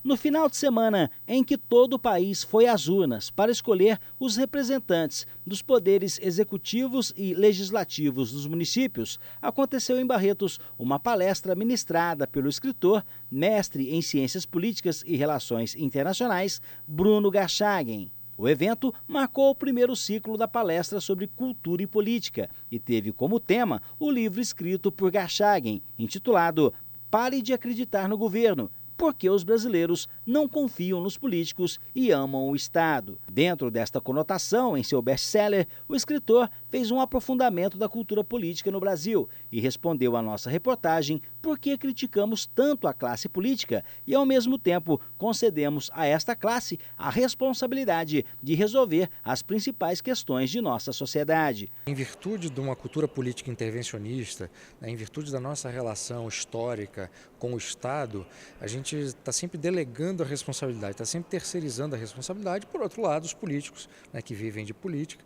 No final de semana em que todo o país foi às urnas para escolher os representantes dos poderes executivos e legislativos dos municípios, aconteceu em Barretos uma palestra ministrada pelo escritor, mestre em Ciências Políticas e Relações Internacionais, Bruno Garchagen. O evento marcou o primeiro ciclo da palestra sobre cultura e política e teve como tema o livro escrito por Garchagen, intitulado Pare de Acreditar no Governo, porque os brasileiros não confiam nos políticos e amam o Estado. Dentro desta conotação, em seu best-seller, o escritor fez um aprofundamento da cultura política no Brasil e respondeu à nossa reportagem por que criticamos tanto a classe política e, ao mesmo tempo, concedemos a esta classe a responsabilidade de resolver as principais questões de nossa sociedade. Em virtude de uma cultura política intervencionista, em virtude da nossa relação histórica com o Estado, a gente está sempre delegando a responsabilidade, está sempre terceirizando a responsabilidade. Por outro lado, os políticos, que vivem de política,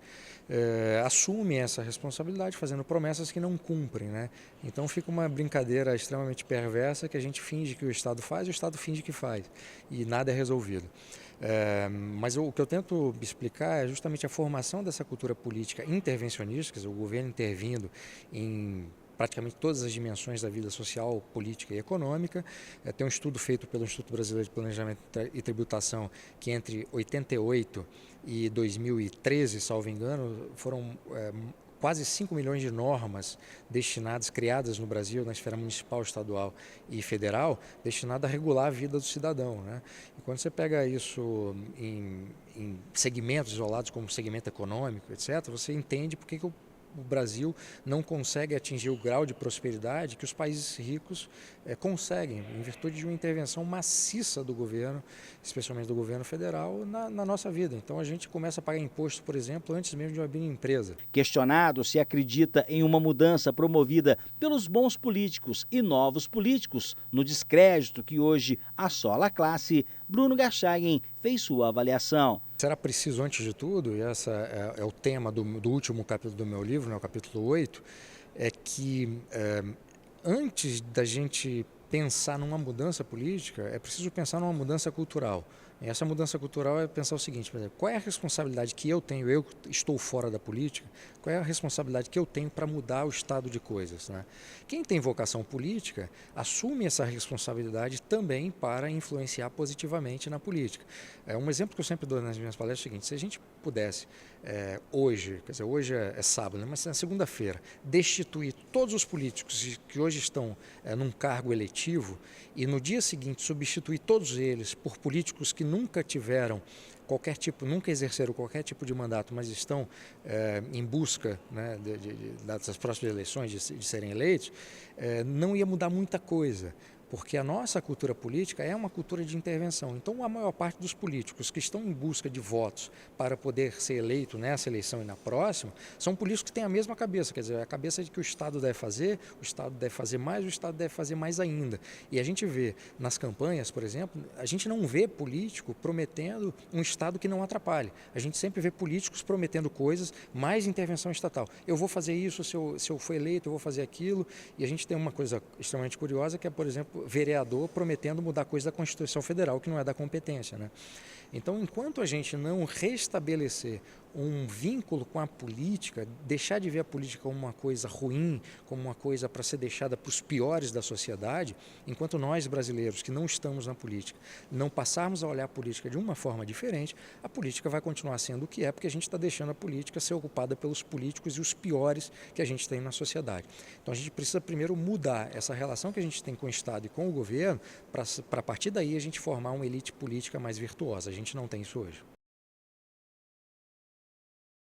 assumem essa responsabilidade fazendo promessas que não cumprem. Então fica uma brincadeira extremamente perversa que a gente finge que o Estado faz e o Estado finge que faz e nada é resolvido. Mas o que eu tento explicar é justamente a formação dessa cultura política intervencionista, quer dizer, o governo intervindo em praticamente todas as dimensões da vida social, política e econômica. Tem um estudo feito pelo Instituto Brasileiro de Planejamento e Tributação que entre 88 e 2013, salvo engano, foram quase 5 milhões de normas criadas no Brasil, na esfera municipal, estadual e federal, destinadas a regular a vida do cidadão. E quando você pega isso em segmentos isolados, como segmento econômico, etc., você entende por que o Brasil não consegue atingir o grau de prosperidade que os países ricos conseguem, em virtude de uma intervenção maciça do governo, especialmente do governo federal, na nossa vida. Então a gente começa a pagar imposto, por exemplo, antes mesmo de abrir empresa. Questionado se acredita em uma mudança promovida pelos bons políticos e novos políticos no descrédito que hoje assola a classe, Bruno Garchagen fez sua avaliação. Será preciso, antes de tudo, e esse é o tema do último capítulo do meu livro, o capítulo 8, é que antes da gente pensar numa mudança política, é preciso pensar numa mudança cultural. E essa mudança cultural é pensar o seguinte, por exemplo, qual é a responsabilidade que eu tenho, eu que estou fora da política, qual é a responsabilidade que eu tenho para mudar o estado de coisas? Quem tem vocação política assume essa responsabilidade também para influenciar positivamente na política. Um exemplo que eu sempre dou nas minhas palestras é o seguinte: se a gente pudesse hoje, quer dizer, hoje é sábado, mas na segunda-feira, destituir todos os políticos que hoje estão num cargo eletivo e no dia seguinte substituir todos eles por políticos que nunca nunca exerceram qualquer tipo de mandato, mas estão em busca das próximas eleições de serem eleitos, não ia mudar muita coisa. Porque a nossa cultura política é uma cultura de intervenção. Então, a maior parte dos políticos que estão em busca de votos para poder ser eleito nessa eleição e na próxima, são políticos que têm a mesma cabeça, quer dizer, a cabeça de que o Estado deve fazer, o Estado deve fazer mais, o Estado deve fazer mais ainda. E a gente vê nas campanhas, por exemplo, a gente não vê político prometendo um Estado que não atrapalhe. A gente sempre vê políticos prometendo coisas, mais intervenção estatal. Eu vou fazer isso, se eu for eleito, eu vou fazer aquilo. E a gente tem uma coisa extremamente curiosa, que é, por exemplo, vereador prometendo mudar coisa da Constituição Federal, que não é da competência. Então, enquanto a gente não restabelecer um vínculo com a política, deixar de ver a política como uma coisa ruim, como uma coisa para ser deixada para os piores da sociedade, enquanto nós brasileiros que não estamos na política, não passarmos a olhar a política de uma forma diferente, a política vai continuar sendo o que é, porque a gente está deixando a política ser ocupada pelos políticos e os piores que a gente tem na sociedade. Então a gente precisa primeiro mudar essa relação que a gente tem com o Estado e com o governo, para a partir daí a gente formar uma elite política mais virtuosa. A gente não tem isso hoje.